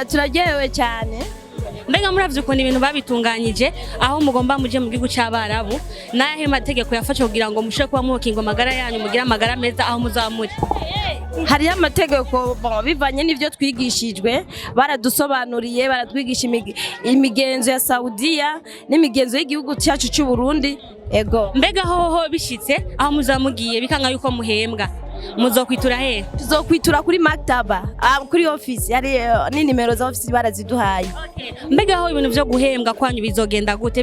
turaryohewe cyane. Mbega muravye ukuntu ibintu babitunganyije aho mugomba muje mu gihugu c'abarabu nahe mategeko yafashe kugira ngo mushe kuba mukingo magara yanyu mugira amagara meza aho muzamuri. Hari amategeko bivanye n'ivyo twigishijwe baradusobanuriye baratwigisha imigenzo ya Saudiya n'imigenzo y'igihugu cyacu cy'u Burundi. Ego mbega hoho bishitse aho muzamugiye bikanga yuko muhembwa muzokwitura he? Tuzokwitura kuri maktaba kuri office hari ni nimero za office baraziduhaye. Mbega ho ibintu vyo guhembwa kwanyu bizogenda gute?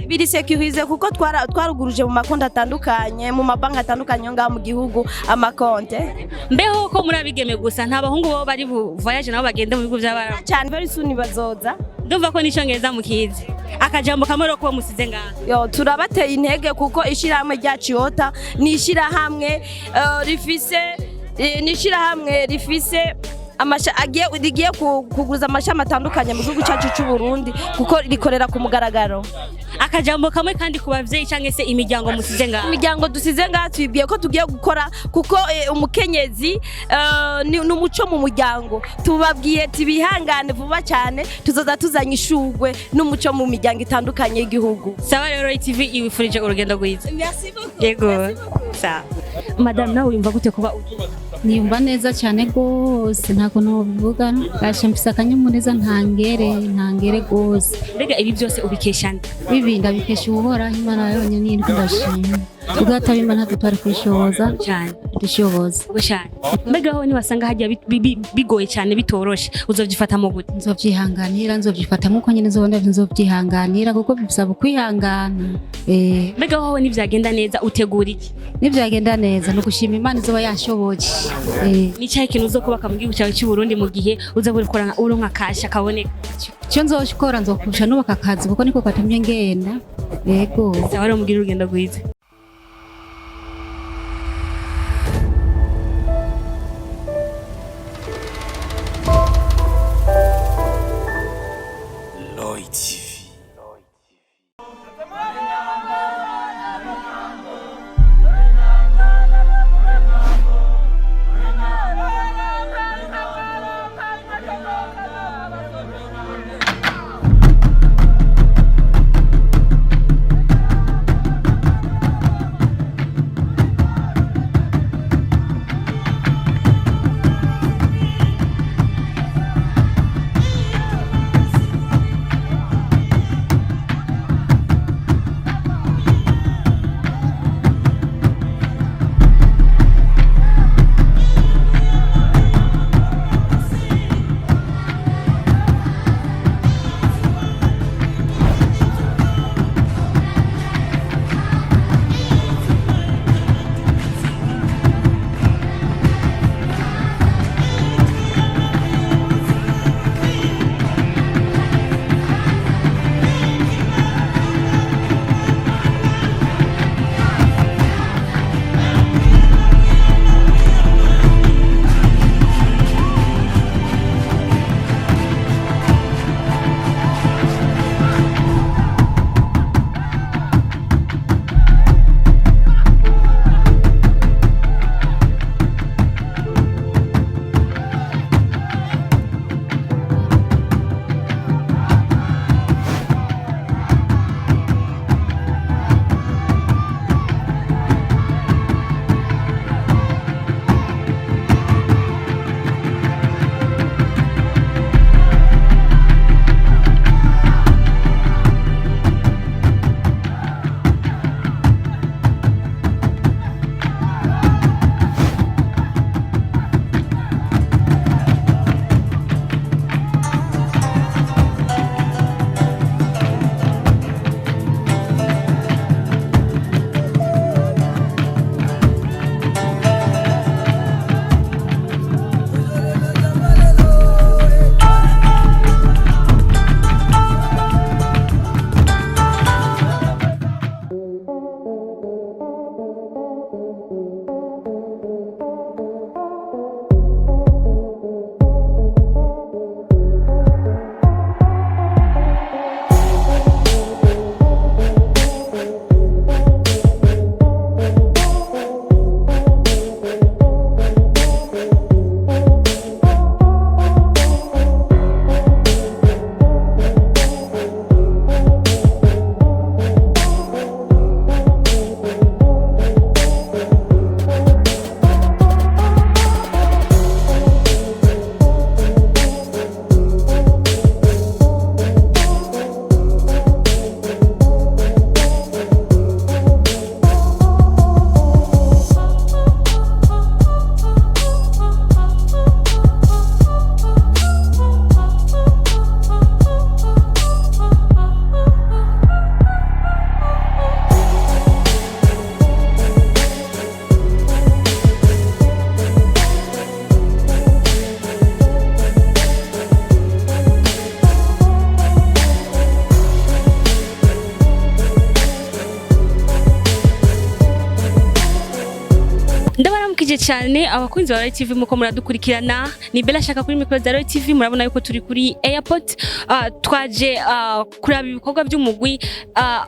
Birisekirize kuko twaruguruje mu makonti atandukanye mu mabanki atandukanye ngaho mu gihugu amakonte. Mbeho ko murabigeme gusa nta bahungu bo bari voyage nabo bagende mu bihugu by'abarabu cyane very soon bazoza. Ndumva ko n'icyongereza mukizi akajambo kamaro ko musize ngaho. Yo turabateye intege kuko ishirahamwe ryacu yota ni ishirahamwe rifise amasha rigiye kuguza amashami atandukanye mu gihugu cyacu cy'u Burundi kuko rikorera ku mugaragaro. Akajambo kamwe kandi kubavyeyi canke se imiryango musize ngaho. Imiryango dusize ngaho twibiye ko tugiye gukora kuko umukenyezi ni umuco mu muryango. Tubabwiye tibihangane vuba cyane tuzoza tuzanye ishugwe n'umuco mu miryango itandukanye y'igihugu. Sawa rero TV iwifurije urugendo rwiza. Merci beaucoup. Yego. Sawa. Madame nawe wimva gute kuba niyumva neza cyane gose ntako nobivuga bashambisa akanyamuneza ntangere gose. Mbega ibi byose ubikesha nde? Bibi ndabikesha uhoraho Imana yonyine n'indi ndashima ugataba Imana tutari kwishoboza cyane dushoboza cyane. Mbega ho ni wasanga hajya bigoye cyane bitoroshe uzovyifata mu gute? Nzovyifata muko nyene nzovyihanganira kuko bisaba kwihangana. Mbega ho ni vyagenda neza utegura iki? Nivyagenda neza no gushima Imana izoba yashoboje. Ni cyahe kintu uzokubaka mu gihugu cyawe cy'u Burundi mu gihe uza gukora uronka kasha kaboneka? Cyo nzoshikora nzokusha nubaka akazi kuko niko katumye ngenda. Yego. Sawa rero mugira urugendo rwiza. ndabaramukije cyane abakunzi ba Royal TV muko muradukurikirana ni Bella shaka kuri micro za Royal TV murabona yuko turi kuri airport twaje kuraba ibikorwa by'umugwi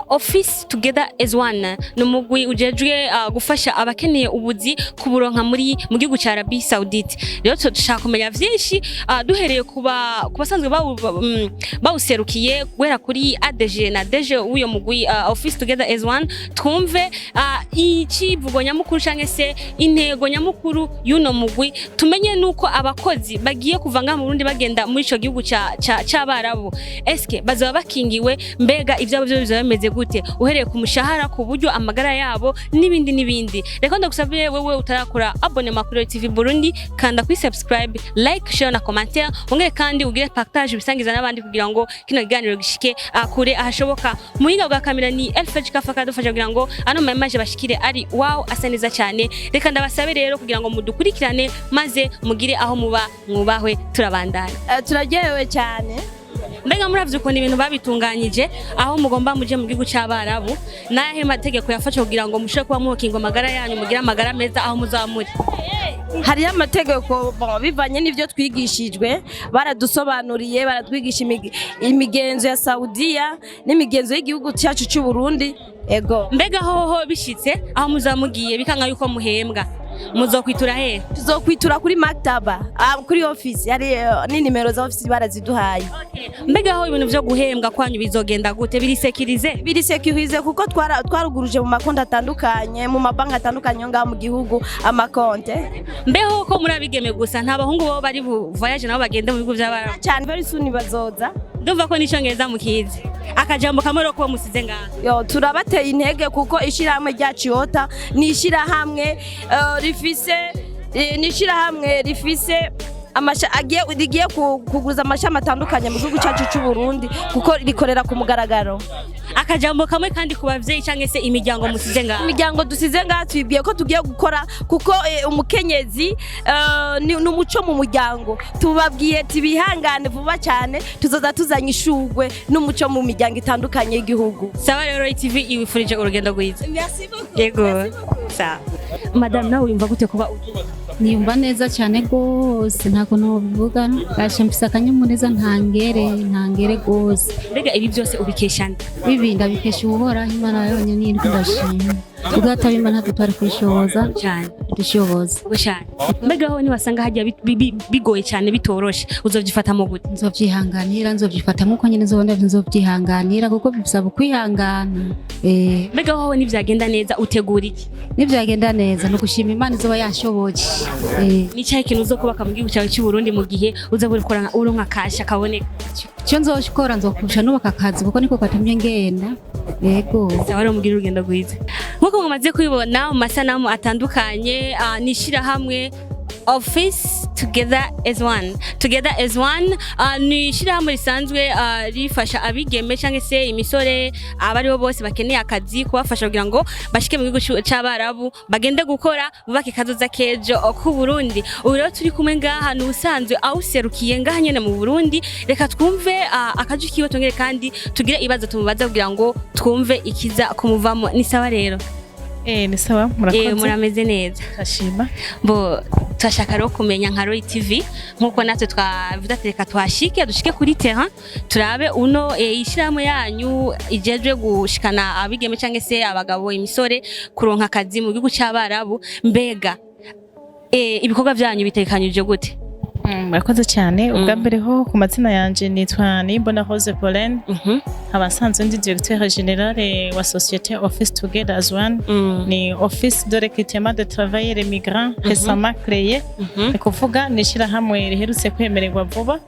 office together as one no mugwi ujejwe gufasha abakeneye ubuzi kuburonka mu gihugu cya Arabie Saoudite rero dushaka kumenya vyinshi duhereye kubasanzwe bawuserukiye guhera kuri ADG na DG uyo mugwi office together as one twumve ikivugo nyamukuru canke se intego nyamukuru y'uno mugwi tumenye nuko abakozi bagiye kuvanga mu Burundi bagenda muri ico gihugu ca barabo eske bazaba bakingiwe mbega ivyabo byo bizameze gute uhereye ku mushahara ku buryo amagara yabo nibindi reka ndagusabire wewe utarakora abonnement kuri TV Burundi kanda kuri subscribe like share na commentaire ongere kandi ugire partage bisangiza n'abandi kugira ngo kino kiganiro gishike kure ahashoboka muhinga bwa kamera ni Ifashije kafaka dufasha kugira ngo ano message bashikire ari wow asa neza cyane reka ndabasabe rero kugira ngo mudukurikirane maze mugire aho muba mwubahwe turabandana turagerewe cyane mbega muravye ukuntu ibintu babitunganyije aho mugomba muje mu gihugu cya barabo nahe mategeko yafashe kugira ngo mushe kuba muhokinga amagara yanyu mugire amagara meza aho muzamuri hari amategeko bivanye n'ivyo twigishijwe baradusobanuriye baratwigisha imigenzo ya Saudiya n'imigenzo y'igihugu cyacu cy'u Burundi ego mbega hoho bishitse aho muzamugiye bikanga yuko muhembwa muzokwitura he tuzokwitura kuri maktaba kuri office yari ni nimero za office baraziduhaye mbega ho ibintu byo guhembwa kwanyu bizogenda gute birisekirize kuko twaruguruje mu makonti atandukanye mu mabanki atandukanye ngaho mu gihugu amakonte mbeho ko murabigeme gusa nta bahungu bo bari voyage nabo bagende mu bihugu by'abarabu cyane very soon bazoza ndumva ko nicyongereza mukizi akajambo kamero ko musize ngaho yo turabateye intege kuko ishirahamwe ryacu yota ni ishirahamwe rifise rigiye kuguza amashami atandukanye mu gihugu cyacu cy'u Burundi kuko rikorera ku mugaragaro akajambo kamwe kandi kubavyeyi canke se imiryango musize ngaho imiryango dusize ngaho twibwiye ko tugiye gukora kuko umukenyezi ni umuco mu muryango tubabwiye tibihangane vuba cyane tuzoza tuzanye ishugwe n'umuco mu miryango itandukanye y'igihugu sawa rero TV iwifurije urugendo rwiza merci beaucoup yego sawa madame nawe wimva gute kuba niyumva neza cyane gose ntako nobivuga gashempisa akanyamuneza ntangere gose mbega ibi byose ubikeshana bibinda bikesha uhoraho Imana yonyine iri ndashima ugataba Imana tutari kwishoboza cyane dushoboza cyane mbega ho niwasanga hajya bigoye cyane bitoroshe uzovyifata mu gute nzovyifata muko nyine nzovyihanganira kuko bisaba kwihangana mbega ho nivyagenda neza utegura iki nivyagenda neza no gushima Imana izoba yashoboje ni cyahe kintu uzokubaka mu gihugu cyawe cy'u Burundi mu gihe uzabura uronka kasha kaboneka cyo nzoshikora nzokurusha nubaka akazi kuko niko katumye ngenda yego sawa rero mugira urugendo rwiza nkuko mumaze kubibona mu masanamu atandukanye nishirahamwe office together as one nishirahamwe risanzwe rifasha abigeme canke se imisore abaribo bose bakeneye akazi kubafasha kugira ngo bashike mu gihugu c'abarabu bagende gukora bubake kazoza kejo ku Burundi ubu rero turi kumwe ngaha n'usanzwe awuserukiye ngaha nyene mu Burundi reka twumve akaje kiwe tongere kandi tugire ibazo tumubaza kugira ngo twumve ikiza kumuvamo ni sawa rero ni sawa murakoze murameze neza kashima bo twashaka rero kumenya nka Royal TV nkuko natwe twavuga tereka twashike dushike kuri terrain turabe uno ishirahamwe yanyu ijejwe gushikana abigeme canke se abagabo imisore kuronka akazi mu gihugu c'abarabu mbega ibikorwa byanyu bitekanyije gute murakoze cyane ubwa mbere ho ku mazina yanje nitwa Nimbona Rose Pauline abasanzwe ndi directeur général wa société Office Together as One ni office de recrutement de travailleurs migrants récemment créé ni kuvuga nishira hamwe riherutse kwemererwa vuba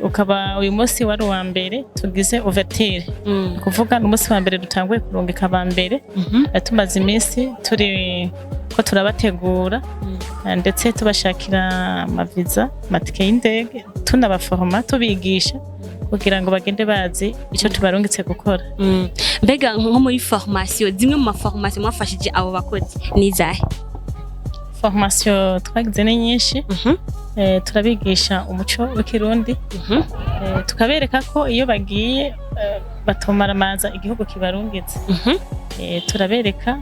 ukaba uyu munsi wari wa mbere tugize ouverture kuvuga n'umunsi wa mbere dutanguye kurungika aba mbere tumaze iminsi turi ko turabategura ndetse tubashakira amaviza matike y'indege tunabaforoma tubigisha kugira ngo bagende bazi icyo tubarungitse gukora mbega nko muri formation zimwe mu maformation mwafashije abo bakozi nizahe formation twagize ni nyinshi turabigisha umuco w'ikirundi tukabereka ko iyo bagiye batomaramaza igihugu kibarungitse turabereka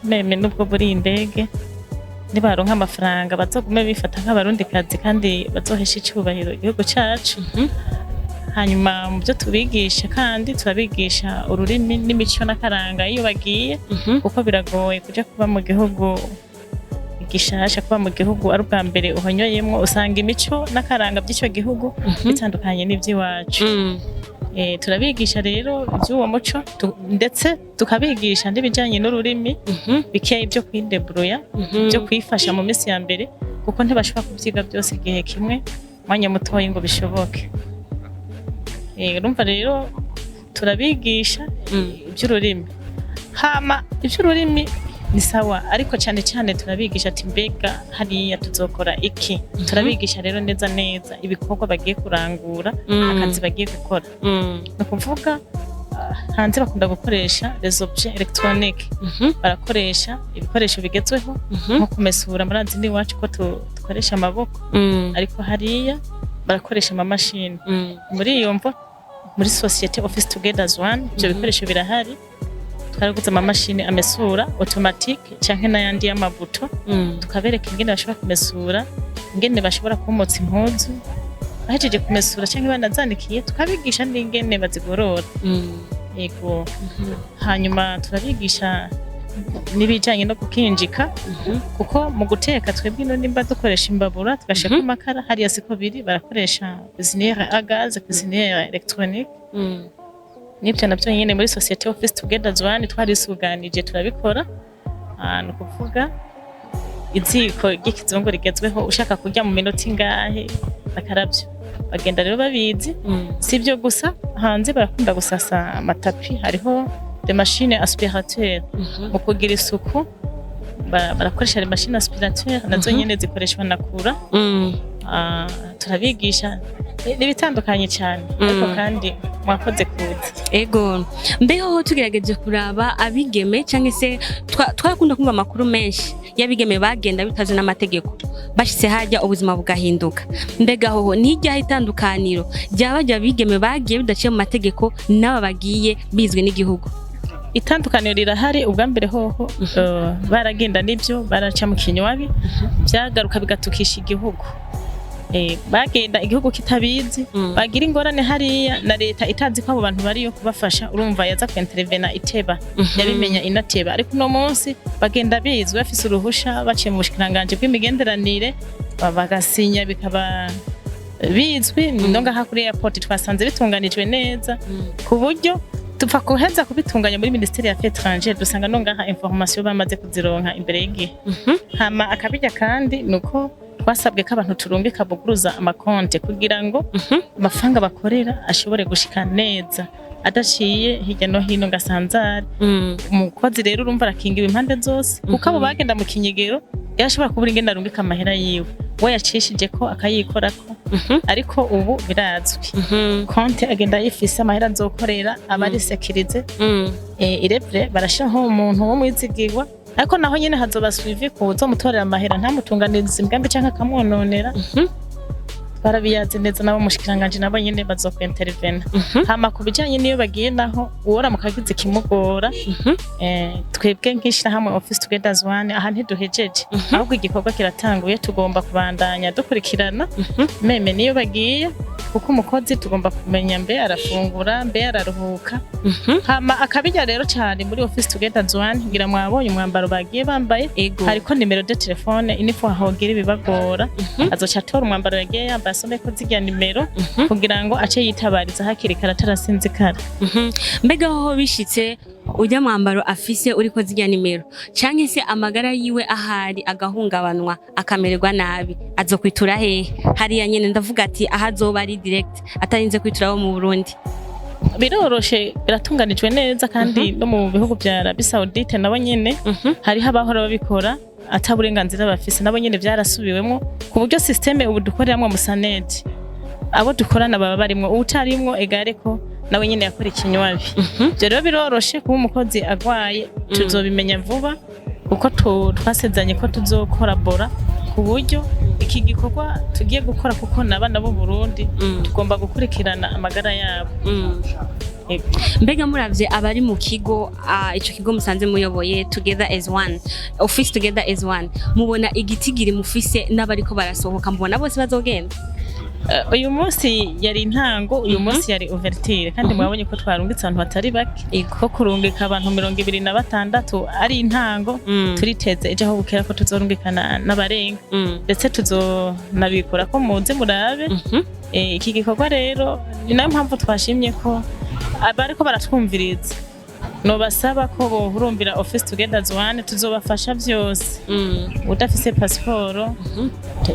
meme nubwo buri indege nibaronka amafaranga bazogume bifata nk'abarundi kazi kandi bazohesha icubahiro igihugu cacu. Hanyuma mu byo tubigisha kandi turabigisha ururimi n'imico n'akaranga iyo bagiye kuko biragoye kuja kuba mu gihugu gishasha, kuba mu gihugu ari ubwa mbere uhonyoyemwo usanga imico n'akaranga by'ico gihugu bitandukanye n'ivy'iwacu. Turabigisha rero iby'uwo muco ndetse tukabigisha n'ibijyanye n'ururimi bikeya byo kwidebruya byo kwifasha mu minsi ya mbere kuko ntibashobora kubyiga byose igihe kimwe mwanya mutoya ngo bishoboke. Urumva rero turabigisha iby'ururimi, hama iby'ururimi ni sawa ariko cyane cyane turabigisha ati mbega hariya tuzokora iki. Turabigisha rero neza neza ibikorwa bagiye kurangura, akazi bagiye gukora. Ni ukuvuga hanze bakunda gukoresha les objets électroniques, barakoresha ibikoresho bigezweho nko kumesura murazi n'iwacu ko dukoresha amaboko, ariko hariya barakoresha amamashini. Muri iyo mvo muri société office together as one ibyo bikoresho birahari. Twaraguze amamashini amesura automatique canke n'ayandi y'amabuto, tukabereka ingene bashobora kumesura, ingene bashobora kumotsa impuzu bahejeje kumesura canke banazanikiye, tukabigisha n'ingene bazigorora. Yego. Hanyuma turabigisha n'ibijanye no gukinjika kuko mu guteka twebwe ino nimba dukoresha imbabura tugashaka amakara, hariya siko biri, barakoresha cuisinière à gaz, cuisinière électronique. Nibyo nabyo nyine muri société office together one twarisuganije turabikora. Ni ukuvuga iziko ry'ikizungu rigezweho ushaka kurya mu minota ingahe akaravyo bagenda rero babizi. Sibyo gusa hanze barakunda gusasa amatapi, hariho de machine aspirateur mu kugira isuku barakoresha les machines aspirateur nazo nyene zikoreshwa na kura. Turabigisha n'ibitandukanye cyane ariko kandi mwakoze kuza. Ego mbeho tugerageje kuraba abigeme cyangwa se twakunda kumva amakuru menshi y'abigeme bagenda bitaje n'amategeko bashitse hajya ubuzima bugahinduka. Mbega hoho nijya itandukaniro ryabajya abigeme bagiye bidaciye mu mategeko n'aba bagiye bizwe n'igihugu? Itandukaniro rirahari. Ubwa mbere hoho baragenda nibyo baraca mu kinywabi byagaruka bigatukisha igihugu. Bagenda igihugu kitabizi bagira ingorane hariya na leta itazi ko abo bantu bariyo kubafasha, urumva yaza kwintervena iteba yabimenya inateba. Ariko no munsi bagenda bizwe bafise uruhusha baciye mu bushikiranganje bw'imigenderanire bagasinya bikaba bizwi. Ndonga hakuri airport twasanze bitunganijwe neza ku buryo tupfa kuheza kubitunganya muri Ministeri ya Affaires étrangères, dusanga nonga information bamaze kuzironka imbere y'igihe. Hama akabijya kandi nuko twasabwe ko abantu turungika buguruza amakonte kugira ngo amafaranga bakorera ashobore gushika neza adaciye hirya no hino ngasanzare. Umukozi rero urumva arakingiwe impande zose kuko abo bagenda mu kinyegero yashobora kubura ingenda arungika amahera yiwe we yacishije ko akayikorako. Ariko ubu birazwi konte agenda yifise amahera azokorera abari sekirize irevre barashiraho umuntu wo mwizigirwa, ariko naho nyene hazoba suivi ko uzomutorera amahera ntamutunganiriza imigambi canke akamwononera. Barabiyaze neza nabo mushikiranganje nabo nyene bazokwentervena. Hama kubijanye niyo bagiye naho uwora mukagize kimugora twebwe nkishira hamwe office together as one aha ntiduhejeje ahubwo igikorwa kiratanguye, tugomba kubandanya dukurikirana meme niyo bagiye kuko umukozi tugomba kumenya mbe arafungura mbe araruhuka. Hama akabijya rero cyane muri office together as one ngira mwabonye umwambaro bagiye bambaye, hariko nimero de telefone inifo ahogira bibagora azoca tora umwambaro yagiye yambaye asome ko zijya nimero kugira ngo ace yitabariza hakiri kare atarasinzikara. Mbega hoho bishitse ujya mwambaro afise uriko zijya nimero canke se amagara yiwe ahari agahungabanwa akamererwa nabi azokwitura hehe? Hariya nyene ndavuga ati ahazoba ari direct atarinze kwituraho mu Burundi. Biroroshe biratunganijwe neza kandi no mu bihugu bya Arabie Saoudite nabo nyene hari habahora babikora ataburenganzira bafise, nabo nyene byarasubiwemo ku buryo systeme ubu dukoreramwe musaneti abo dukorana baba barimwo utarimwo egare ko nawe nyene yakora ikinywabi. Byo rero biroroshe kuba umukozi agwaye tuzobimenya vuba uko twasezanye ko tuzokorabora ku buryo iki gikorwa tugiye gukora kuko nabana bo Burundi tugomba gukurikirana amagara yabo. mbega muravye abari mu kigo ico kigo musanze muyoboye together as one office together as one mubona igitigiri mufise n'abariko barasohoka mubona bose bazogenda uyu munsi yari intango uyu munsi yari ouverture kandi mwabonye ko twarungitse abantu batari bake ko kurungika abantu 26 ari intango turiteze ejo aho bukera ko tuzorungikana n'abarenga ndetse tuzonabikora ko muze murabe iki gikorwa rero ni nayo mpamvu twashimye ko abariko baratwumviriza no basaba ko bohurumbira office together as one tuzobafasha vyose udafise passport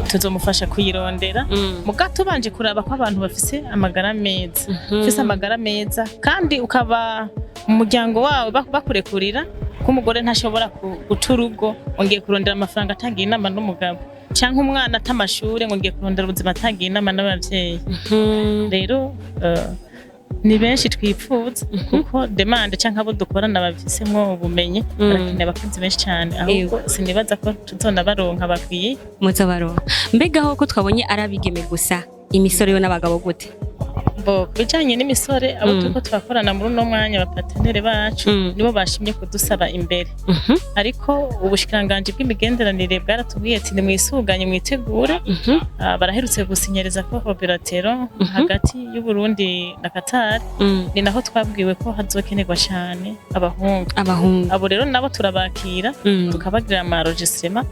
tuzomufasha kuyirondera muga tubanje kuraba ko abantu bafise amagara meza ufise amagara meza kandi ukaba umuryango wawe bakurekurira ko umugore ntashobora guca urugo ongeye kurondera amafaranga atangiye inama n'umugabo canke umwana atamashure ngo ngiye kurondera ubuzima atangiye inama n'abavyeyi rero ni benshi twipfuza kuko demande canke abo dukorana bafisemwo ubumenyi barakeneye abakozi benshi cyane ahubwo sinibaza ko tuzona baronka bakwiye muzabaronka mbega aho ko twabonye arabigeme gusa imisoro yo n'abagabo gute bo bijanye n'imisore abo tuko twakorana muri no mwanya abapatenere bacu nibo bashimye kudusaba imbere ariko ubushikiranganje bw'imigenderanire bwaratubwiye ati nimwisuganye mwitegure baraherutse gusinyereza ko coopération hagati y'u Burundi na Qatar ni naho twabwiwe ko hazokenerwa cyane abahungu abo rero nabo turabakira tukabagira ama enregistrement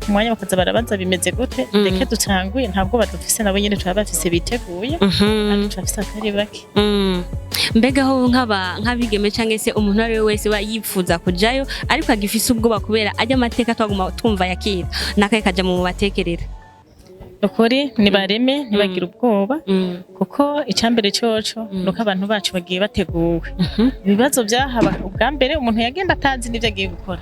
ku mwanya bakaza barabanza bimeze gute reke dutanguye ntabwo badufise nabo nyene turabafise biteguye turafise atari bake mbega ho nk'abigeme canke se umuntu ari wese yifuza kujayo ariko agifise ubwoba kubera ajya amateka twaguma twumva yakira nakaye kaja mu batekerera ukuri nibareme nibagira ubwoba kuko icambere coco nuko abantu bacu bagiye bateguwe ibibazo byahaba ubwa mbere umuntu yagenda atazi n'ivyo agiye gukora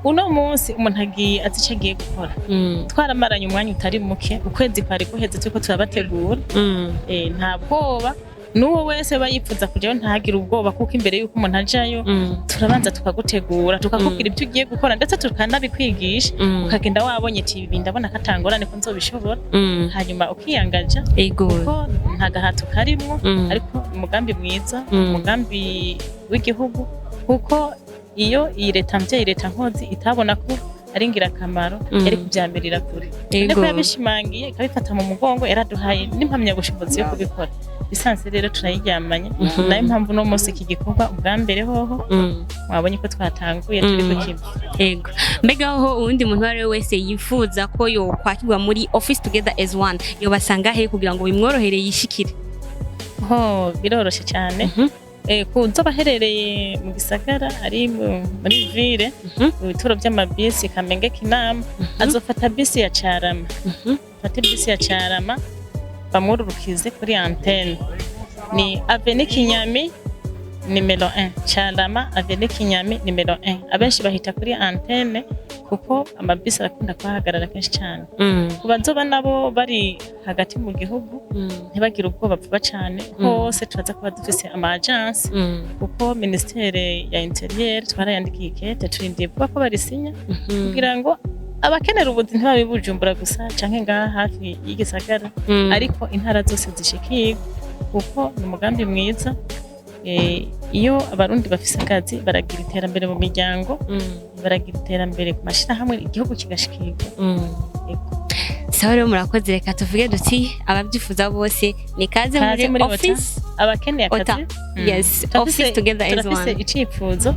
uno munsi umuntu agiye azi icyo agiye gukora twaramaranye umwanya utari muke ukwezi kwari guheze turiko turabategura nta bwoba n'uwo wese bayipfuza kujyayo ntagira ubwoba kuko imbere y'uko umuntu ajayo turabanza tukagutegura tukakubwira ibyo ugiye gukora ndetse tukanabikwigisha ukagenda wabonye ibi ndabona ko atangorane ko nzobishobora hanyuma ukiyangaja kuko nta gahato karimwo ariko umugambi mwiza umugambi w'igihugu kuko iyo iyi leta mvye leta nkozi itabona ko ari ngirakamaro yari kuvyamirira kure ndeko yabishimangiye ikabifata mu mugongo yaraduhaye n'impamya bushobozi yo kubikora bisanzwe rero turayiryamanye nayo mpamvu no munsi iki gikorwa ubwa mbere hoho mwabonye ko twatanguye turi kukiba yego mbega ho uwundi muntu wari wese yifuza ko yo kwakirwa muri office together as one yo basanga he kugira ngo bimworohere yishikire ho biroroshe cyane kuza baherereye mu gisagara ari muri ville mu bituro by'amabisi Kamenge Kinama azofata bisi ya Carama fata bisi ya Carama bamururukize kuri antenne ni Avenue Kinyami numero 1 Carama Avenue Kinyami numero 1 abenshi bahita kuri antenne kuko amabisi arakunda kwahagarara kenshi cyane kubazoba nabo bari hagati mu gihugu ntibagira ubwoba vuba cyane hose turaza kuba dufise ama agence kuko ministere ya interieur twarayandikiye ikete turindiye vuba ko barisinya kugira ngo abakenera ubuzi ntibabibujumbura gusa canke ngaha hafi y'igisagara ariko intara zose zishikirwa kuko ni umugambi mwiza iyo abarundi bafise akazi baragira iterambere mu miryango baragira iterambere ku mashirahamwe igihugu kigashikirwa sawa rero murakoze reka tuvuge duti ababyifuza bose ni kaze muri office abakeneye akazi yes office together as one turafise icifuzo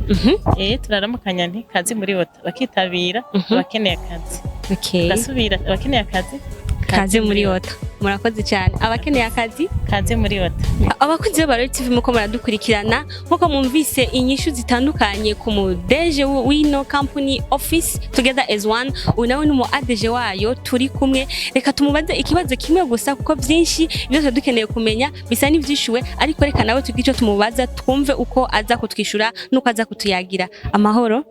turaramukanya nti kazi muri ota bakitabira abakeneye akazi gasubira abakeneye akazi kaze muri ota murakoze cyane abakeneye akazi kaze muri ota abakunzi ba Barabo TV muko muradukurikirana nkuko mumvise inyishu zitandukanye ku mudeje wino company office together as one unawe numu adeje wayo turi kumwe reka tumubaze ikibazo kimwe gusa kuko byinshi byose dukeneye kumenya bisa n'ivyishuwe ariko reka nawe tugico tumubaza twumve uko aza kutwishura nuko aza kutuyagira amahoro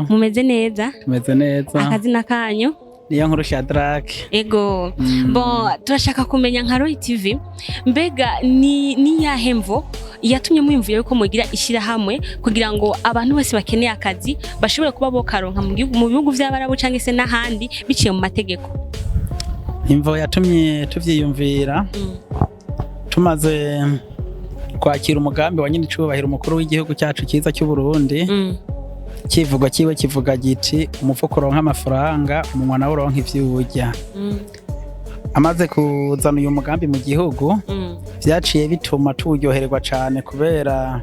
mumeze neza tumeze neza akazina kanyu niyo nkuru Shadrack ego bon turashaka kumenya nka Roy TV mbega ni yahemvo yatumye mwimvuye yuko mugira ishira hamwe kugira ngo abantu bose bakeneye akazi bashobore kuba bokaronka mu bihugu by'abarabo canke se n'ahandi biciye mu mategeko imvo yatumye tuvyiyumvira tumaze kwakira umugambi wa nyine icubahiro umukuru w'igihugu cyacu cyiza cy'u Burundi. Kivugo kiwe kivuga giti umufuko uronka amafaranga umunwa nawe uronka ivyo urya. Amaze kuzana uyu mugambi mu gihugu vyaciye bituma turyohererwa cyane kubera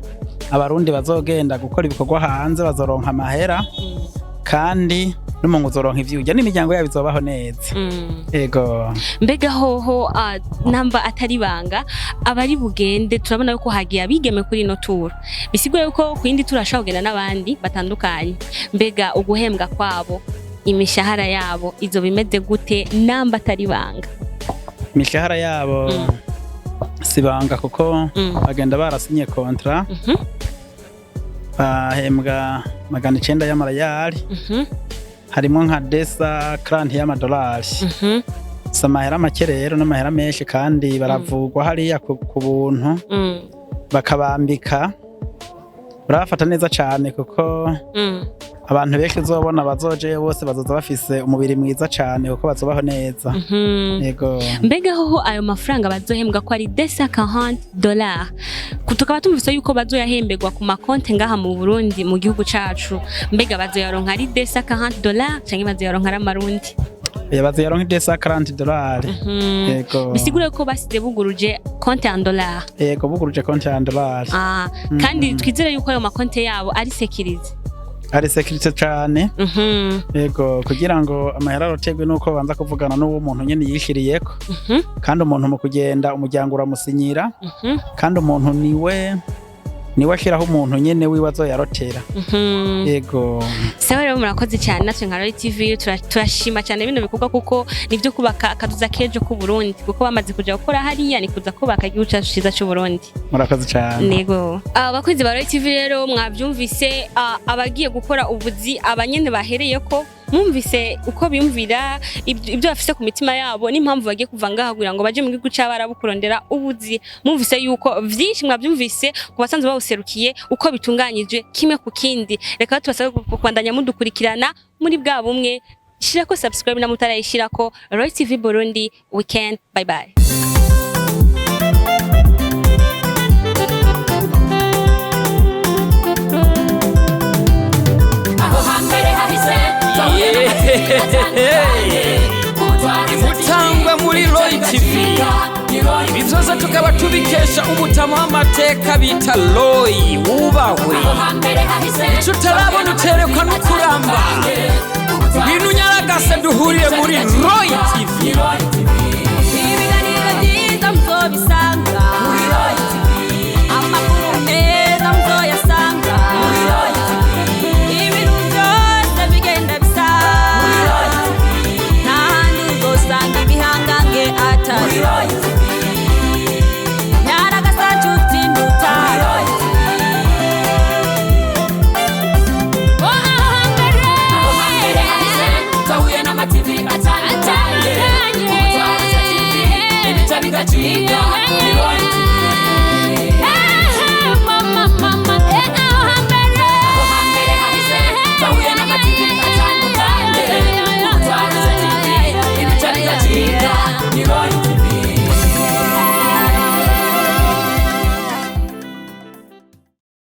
abarundi bazogenda gukora ibikorwa hanze bazoronka amahera kandi n'umuntu uzoronka ivyo urya n'imiryango yabo izobaho neza. Ego mbega hoho namba atari banga abari bugende turabona yuko hagiye abigeme kuri ino tour bisigura yuko ku yindi turashaka kugenda n'abandi batandukanye mbega uguhembwa kwabo imishahara yabo izo bimeze gute namba atari banga? Imishahara yabo sibanga kuko bagenda barasinye kontra bahembwa 900 y'amarayali harimo nka desa 40 y'amadolari. Samahera make rero n'amahera menshi kandi baravugwa hariya ku buntu bakabambika barafata neza cyane kuko abantu benshi uzobona bazoje bose bazoza bafise umubiri mwiza cyane kuko bazobaho neza. Yego mbega hoho ayo mafaranga bazohembwa ko ari $240 kutukaba tumvise yuko bazoyahemberwa ku makonte ngaha mu Burundi mu gihugu cacu mbega bazoyaronka ari $240 canke bazoyaronka ari amarundi? Bazoyaronka $240. Yego bisigura ko basize buguruje konte ya $. Yego buguruje konte ya $. Kandi twizere yuko ayo makonte yabo ari security. Ari security cyane. Yego kugira ngo amahera rotegwe nuko banza kuvugana n'uwo muntu nyene yishiriyeko. Kandi umuntu mu kugenda umuryango uramusinyira. Kandi umuntu niwe ashiraho umuntu nyene wibazo yarotera. Yego sawa rero murakoze cyane natwe nka Royal TV turashima cyane bino bikorwa kuko nivyo kubaka akaduza kejo ku Burundi kuko bamaze kuja gukora hariya ni kuza kubaka igihugu cyacu cyiza cy'u Burundi. Murakoze cyane. Nego abakozi ba Royal TV rero mwavyumvise abagiye gukora ubuzi abanyene bahereye ko mwumvise uko biyumvira ibyo bafise ku mitima yabo n'impamvu bagiye kuva ngaha kugira ngo baje mu gihugu cy'abarabo kurondera ubuzi. Mwumvise yuko vyinshi mwavyumvise ku basanzwe bawuserukiye uko bitunganyije kimwe ku kindi. Reka tubasabe kwandanya mudukurikirana muri bwa bumwe. Shirako subscribe na mutarayishirako. Royal TV Burundi weekend. Bye bye. Mutangwa muri Royal TV ibizoza tukaba tubikesha umutama w'amateka bita Roy wubahwe ico utarabona uterekwa no kuramba ibintu nyaragase duhuriye muri Royal TV.